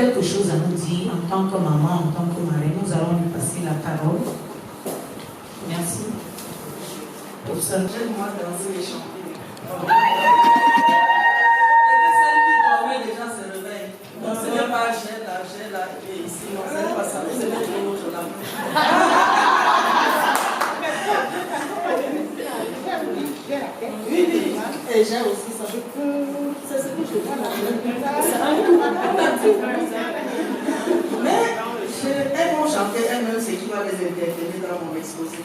quelque chose à nous dire en tant que maman, en tant que mari. Nous allons lui passer la parole. Merci. Pour ça, j'aime-moi danser et chanter. Déjà se réveille. Donc ce n'est pas j'ai là, et ici, non, ce n'est pas ça. Vous aimez tout l'autre là. Oui, et j'ai aussi ça. C'est ce que je vois là. Mais elles vont chanter elles-mêmes ce qui va les interpeller dans mon exposé.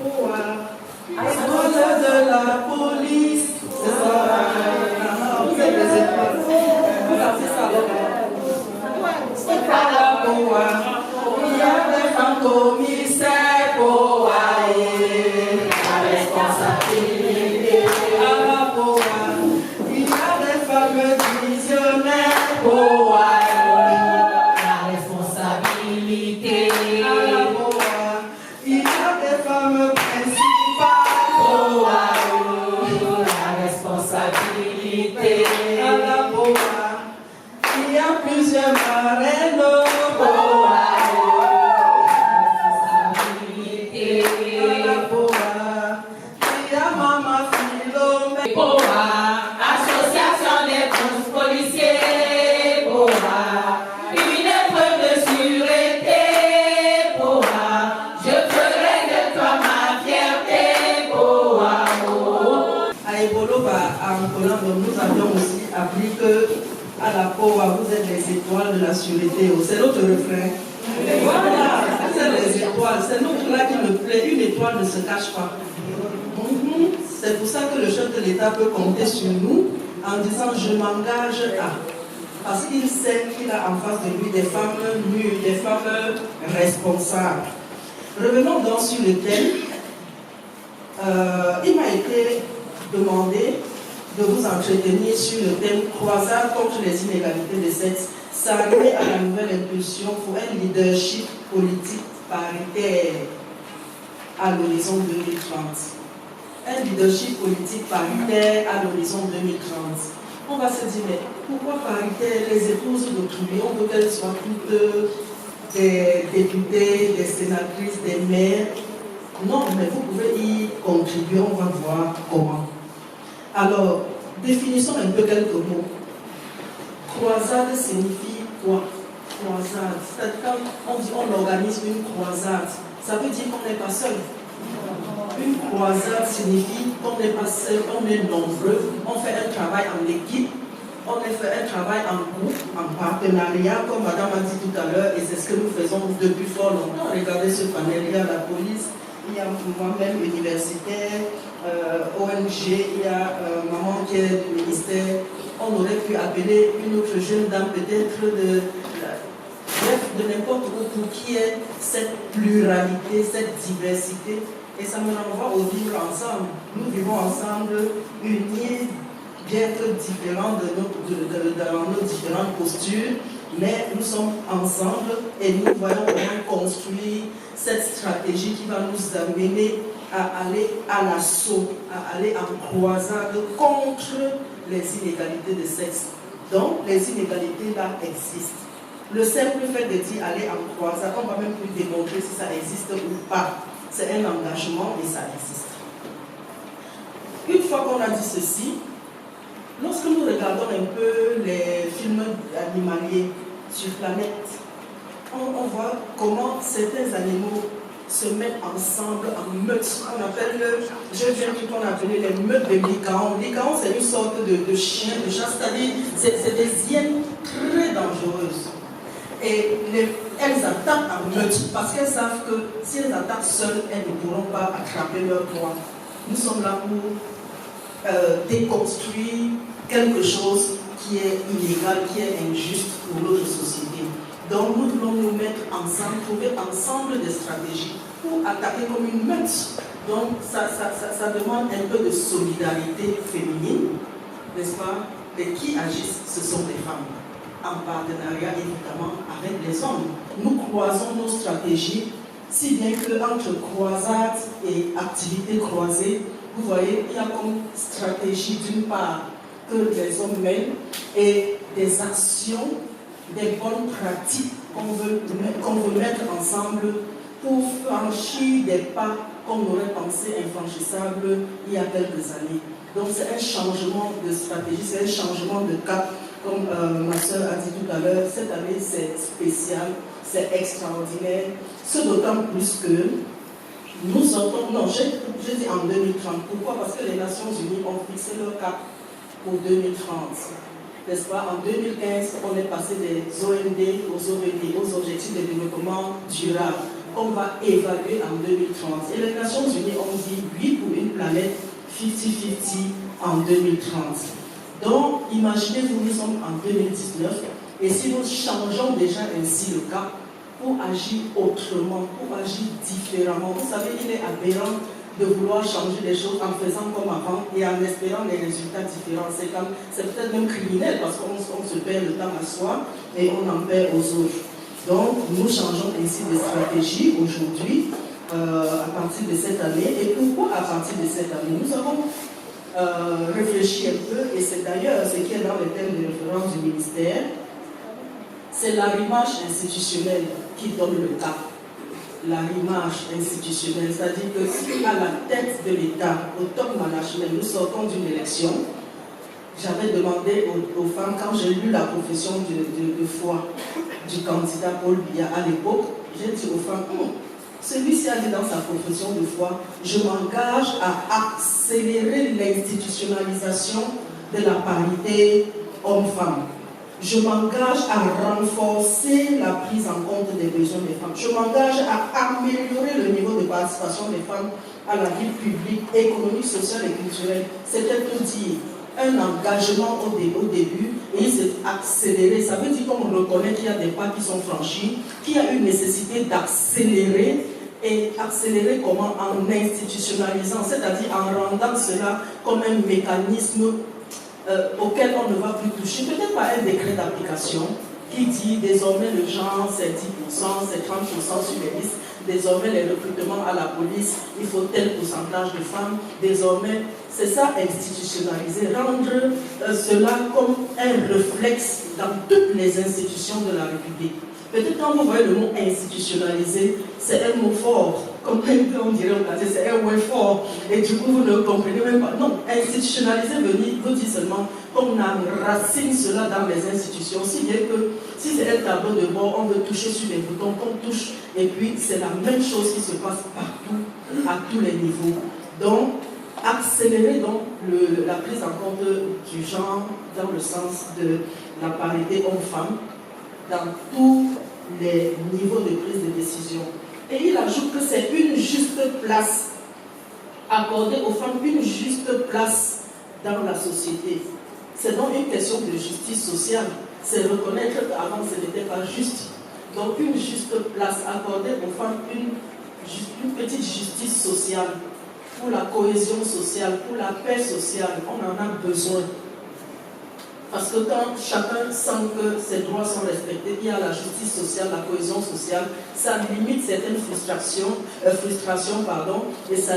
Oh, de la police, c'est ça. Vous êtes des étoiles. Vous dansez ça c'est pas la poa. Il y a des femmes commissaires poa. La responsabilité à la poa. Il y a des femmes visionnaires poa. La responsabilité à la poa. Il y a des femmes principales poa. La responsabilité à la poa. Il y a plusieurs marraines poa. Association des policiers, POA, une épreuve de sûreté, POA, je ferai de toi ma fierté, POA. À Ebolo, à Angola, nous avions aussi appris que à la POA, vous êtes les étoiles de la sûreté. C'est notre refrain. Voilà, vous êtes les étoiles. C'est notre là qui me plaît. Une étoile ne se cache pas. C'est pour ça que le chef de l'État peut compter sur nous en disant je m'engage à. Parce qu'il sait qu'il a en face de lui des femmes mûres, des femmes responsables. Revenons donc sur le thème. Il m'a été demandé de vous entretenir sur le thème croisade contre les inégalités de sexe, s'arrimer à la nouvelle impulsion pour un leadership politique paritaire à l'horizon 2030. Un leadership politique paritaire à l'horizon 2030. On va se dire, mais pourquoi paritaire? Les épouses d'autrui, on veut qu'elles soient toutes des députés, des sénatrices, des maires. Non, mais vous pouvez y contribuer, on va voir comment. Alors, définissons un peu quelques mots. Croisade signifie quoi? Croisade. C'est-à-dire quand on dit on organise une croisade, ça veut dire qu'on n'est pas seul. Une croisade signifie qu'on n'est pas seul, on est nombreux, on fait un travail en équipe, on fait un travail en groupe, en partenariat, comme madame a dit tout à l'heure, et c'est ce que nous faisons depuis fort longtemps. Regardez ce panel, il y a la police, il y a moi-même universitaire, ONG, il y a maman qui est du ministère. On aurait pu appeler une autre jeune dame peut-être de n'importe où pour qui est cette pluralité, cette diversité. Et ça me renvoie au vivre ensemble. Nous vivons ensemble, unis, bien que différents dans nos différentes postures, mais nous sommes ensemble et nous voyons comment construire cette stratégie qui va nous amener à aller à l'assaut, à aller en croisade contre les inégalités de sexe. Donc, les inégalités là existent. Le simple fait de dire aller en croisade, on ne va même plus démontrer si ça existe ou pas. C'est un engagement et ça existe. Une fois qu'on a dit ceci, lorsque nous regardons un peu les films animaliers sur planète, on voit comment certains animaux se mettent ensemble en meute. On appelle, je viens du qu'on appelle les meutes de lycaons. Lycaons, c'est une sorte de chien, de chat, c'est-à-dire c'est des hyènes très dangereuses. Et elles attaquent en meute parce qu'elles savent que si elles attaquent seules, elles ne pourront pas attraper leur proie. Nous sommes là pour déconstruire quelque chose qui est illégal, qui est injuste pour notre société. Donc nous devons nous mettre ensemble, trouver ensemble des stratégies pour attaquer comme une meute. Donc ça demande un peu de solidarité féminine, n'est-ce pas? Et qui agissent, ce sont les femmes. En partenariat évidemment avec les hommes. Nous croisons nos stratégies, si bien que entre croisade et activité croisée, vous voyez, il y a comme stratégie d'une part que les hommes mènent et des actions des bonnes pratiques qu'on veut mettre ensemble pour franchir des pas qu'on aurait pensé infranchissables il y a quelques années. Donc c'est un changement de stratégie, c'est un changement de cap. Comme ma soeur a dit tout à l'heure, cette année c'est spécial, c'est extraordinaire. Ce d'autant plus que nous sortons, non, je dis en 2030. Pourquoi? Parce que les Nations Unies ont fixé leur cap pour 2030. N'est-ce pas? En 2015, on est passé des OND aux objectifs de développement durable. On va évaluer en 2030. Et les Nations Unies ont dit oui pour une planète 50-50 en 2030. Donc, imaginez-vous, nous sommes en 2019, et si nous changeons déjà ainsi le cap pour agir autrement, pour agir différemment. Vous savez, il est aberrant de vouloir changer les choses en faisant comme avant et en espérant des résultats différents. C'est peut-être même criminel parce qu'on se perd le temps à soi et on en perd aux autres. Donc, nous changeons ainsi de stratégie aujourd'hui à partir de cette année. Et pourquoi à partir de cette année? Nous avons réfléchi un peu, et c'est d'ailleurs ce qui est dans les thèmes de référence du ministère. C'est l'arrimage institutionnel qui donne le cap. L'arrimage institutionnel, c'est-à-dire que si à la tête de l'État, au top management, nous sortons d'une élection, j'avais demandé aux femmes, quand j'ai lu la profession de foi du candidat Paul Biya à l'époque, j'ai dit aux femmes, celui-ci a dit dans sa profession de foi, je m'engage à accélérer l'institutionnalisation de la parité homme-femme. Je m'engage à renforcer la prise en compte des besoins des femmes. Je m'engage à améliorer le niveau de participation des femmes à la vie publique, économique, sociale et culturelle. C'était tout dire. Un engagement au début et il s'est accéléré. Ça veut dire qu'on reconnaît qu'il y a des pas qui sont franchis, qu'il y a une nécessité d'accélérer. Et accélérer comment? En institutionnalisant, c'est-à-dire en rendant cela comme un mécanisme auquel on ne va plus toucher. Peut-être pas un décret d'application qui dit désormais le genre c'est 10%, c'est 30% sur les listes, désormais les recrutements à la police, il faut tel pourcentage de femmes, désormais c'est ça institutionnaliser, rendre cela comme un réflexe dans toutes les institutions de la République. Peut-être quand vous voyez le mot institutionnaliser, c'est un mot fort, comme on dirait au Canada, c'est un mot fort, et du coup vous ne comprenez même pas. Non, institutionnaliser vous dit seulement qu'on enracine cela dans les institutions, si bien que si c'est un tableau de bord, on veut toucher sur les boutons qu'on touche, et puis c'est la même chose qui se passe partout, à tous les niveaux. Donc, accélérer donc la prise en compte du genre dans le sens de la parité homme-femme, dans tous les niveaux de prise de décision. Et il ajoute que c'est une juste place, accorder aux femmes une juste place dans la société. C'est donc une question de justice sociale. C'est reconnaître qu'avant ce n'était pas juste. Donc une juste place, accorder aux femmes une petite justice sociale pour la cohésion sociale, pour la paix sociale. On en a besoin. Parce que quand chacun sent que ses droits sont respectés, il y a la justice sociale, la cohésion sociale, ça limite certaines frustrations, et ça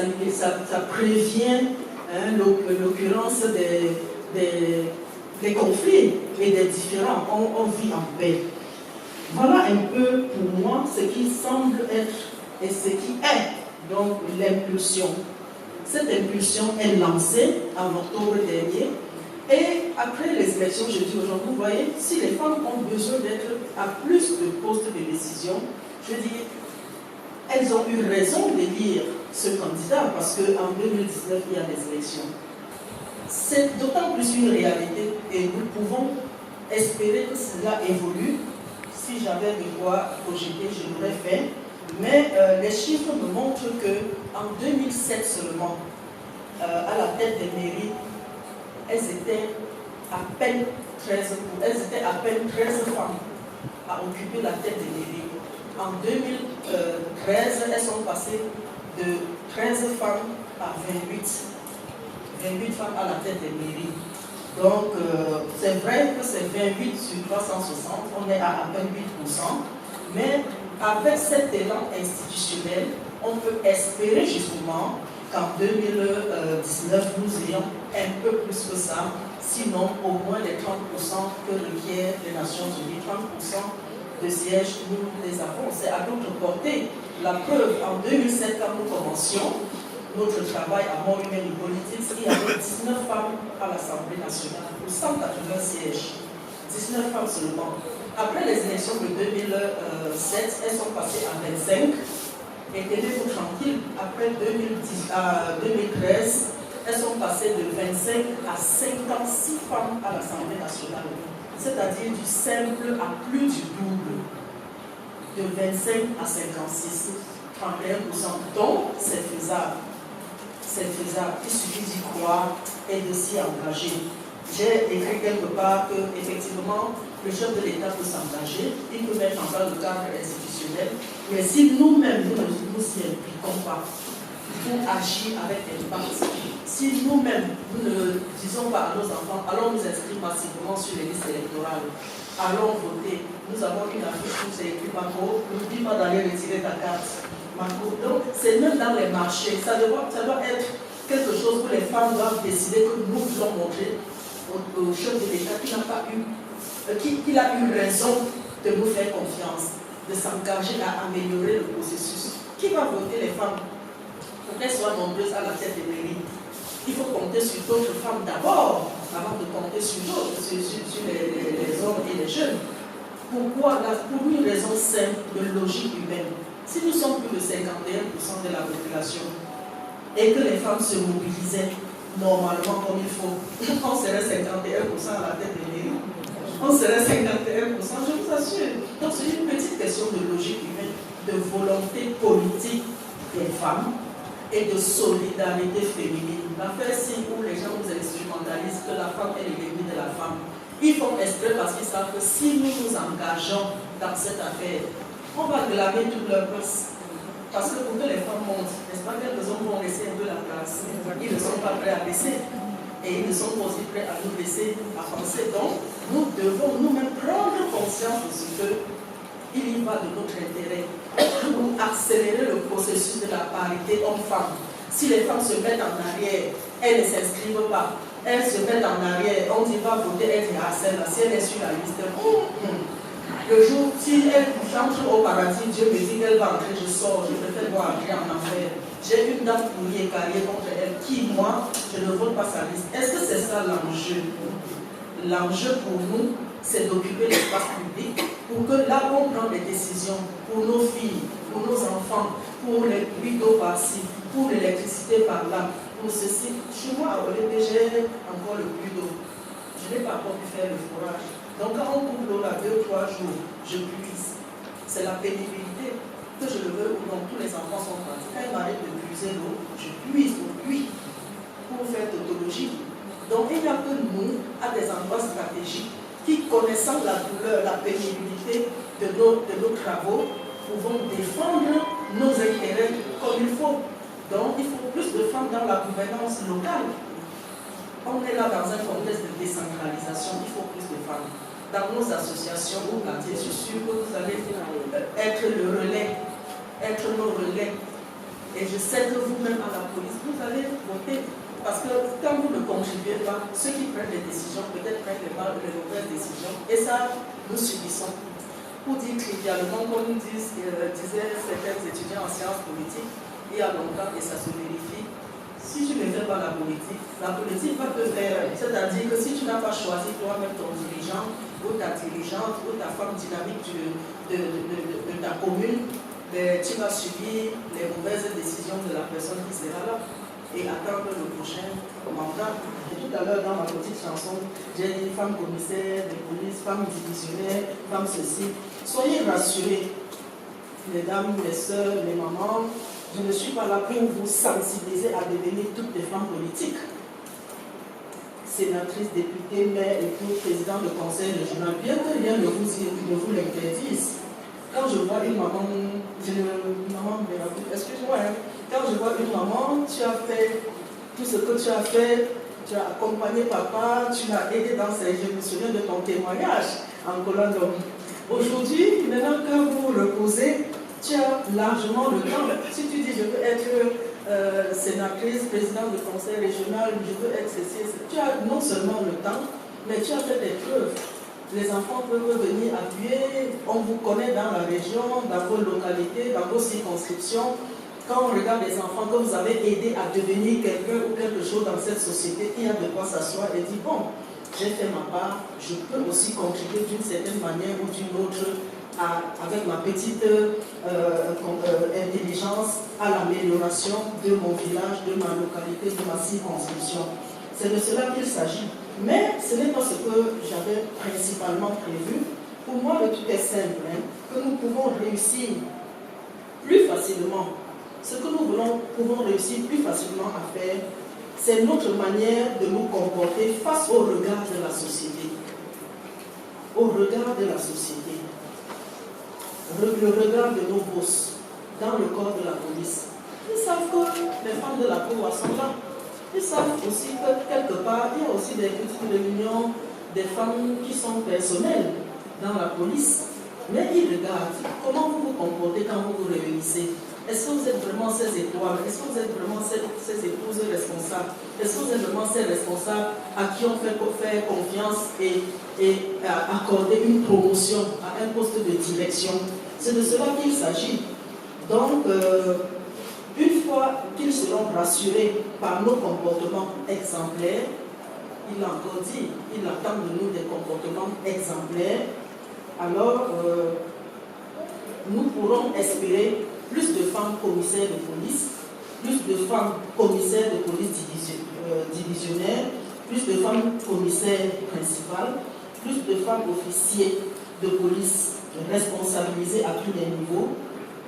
prévient l'occurrence des conflits et des différends. On vit en paix. Voilà un peu pour moi ce qui semble être et ce qui est donc l'impulsion. Cette impulsion est lancée en octobre dernier. Et après les élections, je dis aujourd'hui, vous voyez, si les femmes ont besoin d'être à plus de postes de décision, je dis, elles ont eu raison d'élire ce candidat parce qu'en 2019, il y a des élections. C'est d'autant plus une réalité et nous pouvons espérer que cela évolue. Si j'avais de quoi projeter, je l'aurais fait. Mais les chiffres me montrent qu'en 2007 seulement, à la tête des mairies, elles étaient à peine 13 femmes à occuper la tête des mairies. En 2013, elles sont passées de 13 femmes à 28 femmes à la tête des mairies. Donc, c'est vrai que c'est 28 sur 360, on est à peine 8%, mais avec cet élan institutionnel, on peut espérer justement qu'en 2019, nous ayons un peu plus que ça, sinon au moins les 30% que requièrent les Nations Unies. 30% de sièges, nous les avons. C'est à notre portée. La preuve, en 2007, quand nous commencions notre travail à Mont-Humain politique, il y avait 19 femmes à l'Assemblée nationale pour 180 sièges. 19 femmes seulement. Après les élections de 2007, elles sont passées à 25. Et tenez-vous tranquille, après 2013, elles sont passées de 25 à 56 femmes à l'Assemblée nationale. C'est-à-dire du simple à plus du double. De 25 à 56, 31%. Donc, c'est faisable. C'est faisable. Il suffit d'y croire et de s'y engager. J'ai écrit quelque part que, effectivement, le chef de l'État peut s'engager, il peut mettre en place le cadre institutionnel, mais si nous-mêmes nous ne nous y impliquons pas pour agir avec impact, si nous-mêmes nous ne disons pas à nos enfants, allons nous inscrire massivement sur les listes électorales, allons voter, nous avons une affiche où c'est écrit Marco, n'oublie pas d'aller retirer ta carte. Marco. Donc, c'est même dans les marchés, ça doit être quelque chose où les femmes doivent décider que nous voulons montrer au chef de l'État qu'il n'a pas eu, qu'il a eu raison de nous faire confiance, de s'engager à améliorer le processus. Qui va voter les femmes pour qu'elles soient nombreuses à la tête des mairies? Il faut compter sur d'autres femmes d'abord, avant de compter sur d'autres, sur les hommes et les jeunes. Pourquoi? Pour une raison simple de logique humaine. Si nous sommes plus de 51% de la population et que les femmes se mobilisaient normalement comme il faut, on serait 51% à la tête des mairies. On serait 51%, je vous assure. Donc c'est une petite question de logique humaine, de volonté politique des femmes et de solidarité féminine. L'affaire si où les gens nous instrumentalisent que la femme est l'ennemi de la femme. Ils font exprès parce qu'ils savent que si nous nous engageons dans cette affaire, on va glaner toute leur place. Parce que pour que les femmes montent, n'est-ce pas, quelques hommes vont laisser un peu la place. Ils ne sont pas prêts à baisser. Et ils ne sont pas aussi prêts à nous laisser avancer. Donc, nous devons nous-mêmes prendre conscience de ce qu'il y va de notre intérêt pour accélérer le processus de la parité homme-femme. Si les femmes se mettent en arrière, elles ne s'inscrivent pas, elles se mettent en arrière, on dit va voter, elle dit ah celle-là, si elle est sur la liste, le jour, si elle entre au paradis, Dieu me dit qu'elle va entrer, je sors, je préfère voir entrer en enfer. J'ai une dame pourrie et carrière contre elle, qui, moi, je ne vote pas sa liste. Est-ce que c'est ça l'enjeu? L'enjeu pour nous, c'est d'occuper l'espace public pour que là où on prend des décisions pour nos filles, pour nos enfants, pour les puits d'eau par-ci, pour l'électricité par-là, pour ceci. Chez moi, au lieu j'ai encore le puits d'eau. Je n'ai pas encore pu faire le forage. Donc quand on coupe l'eau là 2-3 jours, je puise. C'est la pénibilité. Que je le veux ou non, tous les enfants sont partis. Quand ils m'arrêtent de puiser l'eau, je puise au puits pour faire tautologie. Donc il n'y a que nous, à des endroits stratégiques, qui connaissant la douleur, la pénibilité de nos travaux, pouvons défendre nos intérêts comme il faut. Donc il faut plus de femmes dans la gouvernance locale. On est là dans un contexte de décentralisation, il faut plus de femmes. Dans nos associations ou quartiers, je suis sûr que vous allez être le relais, être nos relais. Et je sais que vous-même à la police, vous allez voter. Parce que quand vous ne contribuez pas, ceux qui prennent les décisions, peut-être prennent les mauvaises décisions. Et ça, nous subissons. Pour dire trivialement, comme disaient certains étudiants en sciences politiques, il y a longtemps, et ça se vérifie, si tu ne fais pas la politique va te faire. C'est-à-dire que si tu n'as pas choisi toi-même ton dirigeant, ou ta dirigeante, ou ta femme dynamique de ta commune, tu vas subir les mauvaises décisions de la personne qui sera là et attendre le prochain mandat. Et tout à l'heure, dans ma petite chanson, j'ai dit femme commissaire de police, femme divisionnaire, femme ceci. Soyez rassurés, les dames, les sœurs, les mamans, je ne suis pas là pour vous sensibiliser à devenir toutes des femmes politiques. Sénatrice, députée, maire et tout, président de conseil régional, bien que rien ne vous l'interdise. Quand je vois une maman, excuse-moi, quand je vois une maman, tu as fait tout ce que tu as fait, tu as accompagné papa, tu l'as aidé dans ses... Je me souviens de ton témoignage en colonne d'homme. Aujourd'hui, maintenant que vous reposez, tu as largement le temps. Si tu dis je veux être sénatrice, présidente du conseil régional, je veux être ceci. Tu as non seulement le temps, mais tu as fait des preuves. Les enfants peuvent venir appuyer, on vous connaît dans la région, dans vos localités, dans vos circonscriptions. Quand on regarde les enfants que vous avez aidés à devenir quelqu'un ou quelque chose dans cette société, il y a de quoi s'asseoir et dire, bon, j'ai fait ma part, je peux aussi contribuer d'une certaine manière ou d'une autre avec ma petite intelligence à l'amélioration de mon village, de ma localité, de ma circonscription. C'est de cela qu'il s'agit. Mais ce n'est pas ce que j'avais principalement prévu. Pour moi, le truc est simple, hein, que nous pouvons réussir plus facilement. Ce que nous pouvons réussir plus facilement à faire, c'est notre manière de nous comporter face au regard de la société. Au regard de la société. Le regard de nos boss dans le corps de la police. Ils savent que les femmes de la cour sont là. Ils savent aussi que quelque part, il y a aussi des petites réunions des femmes qui sont personnelles dans la police. Mais ils regardent comment vous vous comportez quand vous vous réunissez. Est-ce que vous êtes vraiment ces étoiles? Est-ce que vous êtes vraiment ces épouses responsables? Est-ce que vous êtes vraiment ces responsables à qui on fait confiance et accorder une promotion à un poste de direction? C'est de cela qu'il s'agit. Donc, une fois qu'ils seront rassurés par nos comportements exemplaires, il a encore dit, il attend de nous des comportements exemplaires, alors nous pourrons espérer plus de femmes commissaires de police, plus de femmes commissaires de police divisionnaires, plus de femmes commissaires principales, plus de femmes officiers de police responsabilisées à tous les niveaux,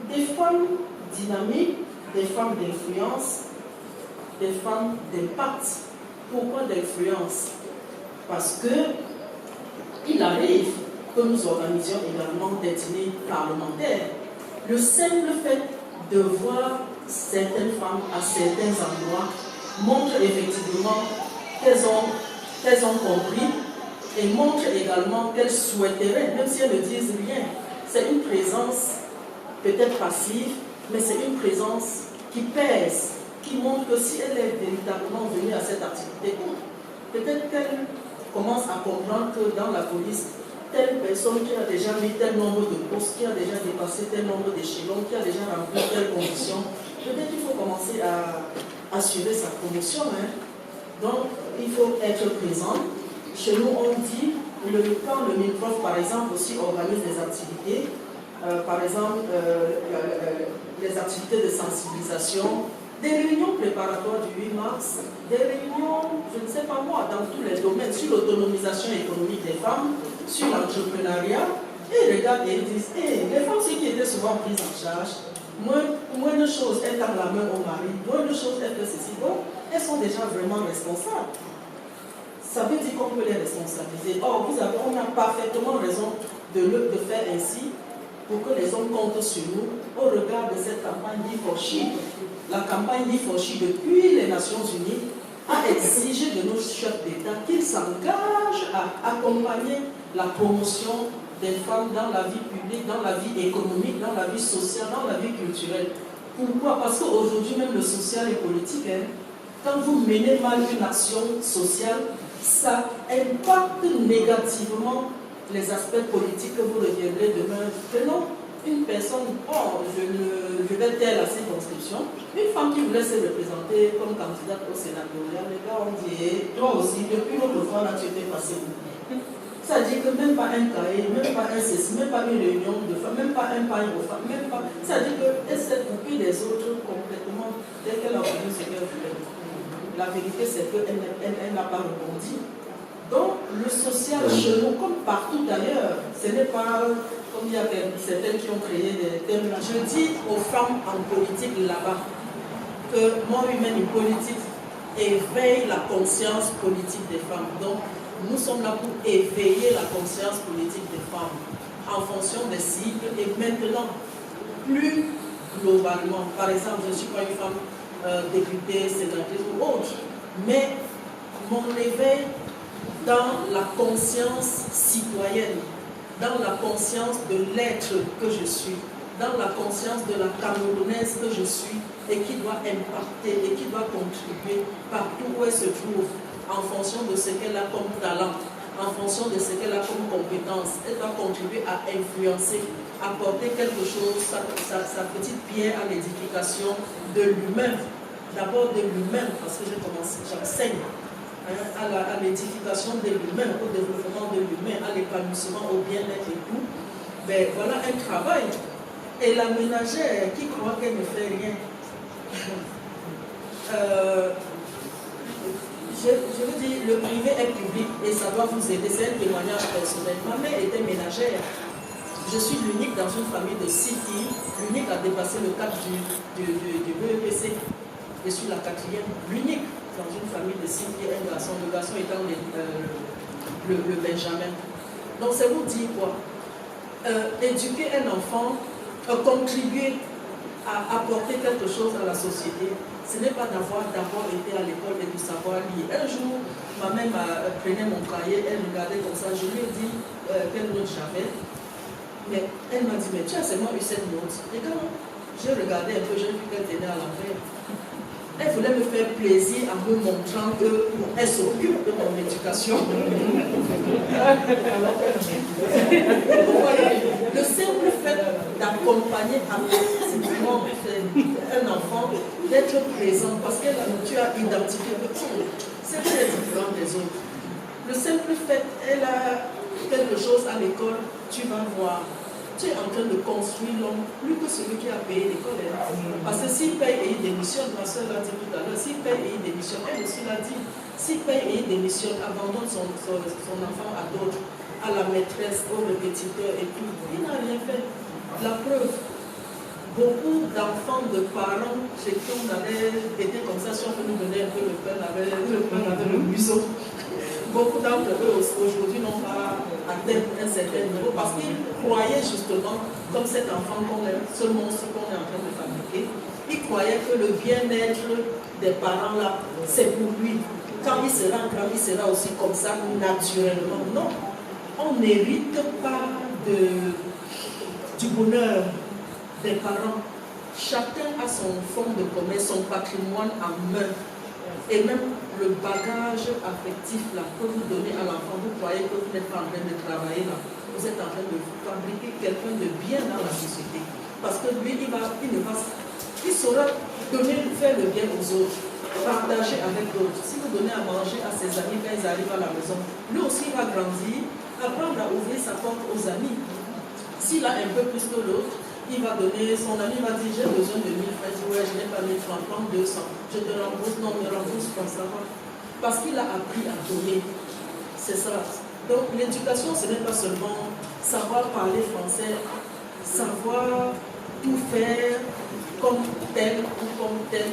des femmes dynamiques, des femmes d'influence, des femmes d'impact. Pourquoi d'influence? Parce que il arrive que nous organisions également des dîners parlementaires. Le simple fait de voir certaines femmes à certains endroits montre effectivement qu'elles ont compris et montre également qu'elles souhaiteraient, même si elles ne disent rien. C'est une présence peut-être passive, mais c'est une présence qui pèse, qui montre que si elle est véritablement venue à cette activité, peut-être qu'elle commence à comprendre que dans la police, telle personne qui a déjà mis tel nombre de postes, qui a déjà dépassé tel nombre d'échelons, qui a déjà rempli telle condition, peut-être qu'il faut commencer à assurer sa promotion. Hein. Donc, il faut être présent. Chez nous, on dit, quand le MINPROF, par exemple, aussi organise des activités, par exemple, les activités de sensibilisation, des réunions préparatoires du 8 mars, des réunions, je ne sais pas moi, dans tous les domaines, sur l'autonomisation économique des femmes, sur l'entrepreneuriat, et ils regardent et ils disent, les femmes, ceux qui étaient souvent prises en charge, moins de choses, elles tendent la main au mari, moins de choses, elles font ceci, bon, elles sont déjà vraiment responsables. Ça veut dire qu'on peut les responsabiliser. Or, on a parfaitement raison de faire ainsi pour que les hommes comptent sur nous au regard de cette campagne Leadership. La campagne Leadership, depuis les Nations Unies, a exigé de nos chefs d'État qu'ils s'engagent à accompagner la promotion des femmes dans la vie publique, dans la vie économique, dans la vie sociale, dans la vie culturelle. Pourquoi? Parce qu'aujourd'hui, même le social et politique, quand vous menez mal une action sociale, ça impacte négativement les aspects politiques que vous reviendrez demain. Prenons une personne, je vais taire la circonscription, une femme qui voulait se représenter comme candidate au sénatorial, les gars ont dit, toi aussi, depuis l'autre fois, là, tu étais passé où? Ça dit que même pas un cahier, même pas un ceci, même pas une réunion de femmes, même pas un pain aux femmes, même pas. Ça dit qu'elle s'est coupée des autres complètement dès qu'elle a obtenu ce qu'elle voulait. La vérité, c'est qu'elle n'a pas rebondi. Donc, le social chez nous, comme partout ailleurs, ce n'est pas comme il y a certaines qui ont créé des termes là. Je dis aux femmes en politique là-bas que moi, humaine, une politique éveille la conscience politique des femmes. Donc, nous sommes là pour éveiller la conscience politique des femmes en fonction des cibles et maintenant, plus globalement. Par exemple, je ne suis pas une femme députée, sénatrice ou autre, mais mon éveil dans la conscience citoyenne, dans la conscience de l'être que je suis, dans la conscience de la Camerounaise que je suis et qui doit impacter et qui doit contribuer partout où elle se trouve en fonction de ce qu'elle a comme talent, en fonction de ce qu'elle a comme compétence. Elle doit contribuer à influencer, apporter quelque chose, sa petite pierre à l'édification de l'humain. D'abord de l'humain, parce que j'enseigne à l'édification de l'humain, au développement de l'humain, à l'épanouissement, au bien-être et tout. Ben, voilà un travail. Et la ménagère qui croit qu'elle ne fait rien, je veux dire, le privé est public et ça doit vous aider. C'est un témoignage personnel. Ma mère était ménagère. Je suis l'unique dans une famille de 6 filles, l'unique à dépasser le cap du BEPC. Je suis la 4e, l'unique dans une famille de 6 filles, un garçon, le garçon étant le Benjamin. Donc c'est vous dire quoi? Éduquer un enfant, contribuer à apporter quelque chose à la société, ce n'est pas d'avoir d'abord été à l'école et de savoir lire. Un jour, ma mère prenait mon cahier, elle regardait comme ça, je lui ai dit quelle note j'avais. Mais elle m'a dit, mais tu as seulement eu cette note. Et quand j'ai regardé un peu, j'ai vu qu'elle tenait à l'envers. Elle voulait me faire plaisir en me montrant qu'elle s'occupe de mon éducation. Le simple fait d'accompagner activement un enfant, d'être présent, parce que tu as identifié que c'est très différent des autres. Le simple fait, elle a quelque chose à l'école, tu vas voir. Tu es en train de construire l'homme plus que celui qui a payé l'école. Parce que s'il paye et il démissionne, ma soeur l'a dit tout à l'heure, s'il paye et il démissionne, elle aussi l'a dit, s'il paye et il démissionne, abandonne son enfant à d'autres, à la maîtresse, au répétiteur et tout, il n'a rien fait. La preuve, beaucoup d'enfants, de parents, chez qui on avait été comme ça, si on peut nous donner un peu le pain avec le museau. Beaucoup d'entre eux aujourd'hui n'ont pas atteint un certain niveau parce qu'ils croyaient justement, comme cet enfant qu'on est, ce monstre qu'on est en train de fabriquer, ils croyaient que le bien-être des parents là, c'est pour lui. Quand il sera grand, il sera aussi comme ça naturellement. Non, on n'hérite pas du bonheur des parents. Chacun a son fonds de commerce, son patrimoine en main. Et même le bagage affectif là, que vous donnez à l'enfant, vous croyez que vous n'êtes pas en train de travailler là. Vous êtes en train de fabriquer quelqu'un de bien dans la société. Parce que lui, il saura faire le bien aux autres, partager avec d'autres. Si vous donnez à manger à ses amis quand ils arrivent à la maison, lui aussi va grandir, apprendre à ouvrir sa porte aux amis. S'il a un peu plus que l'autre, il va donner, son ami va dire, j'ai besoin de 1000 francs, ouais, je n'ai pas 1000 francs, prends 200, je te rembourse, non, me rembourse comme ça. Parce qu'il a appris à donner. C'est ça. Donc l'éducation, ce n'est pas seulement savoir parler français, savoir tout faire comme tel ou comme tel.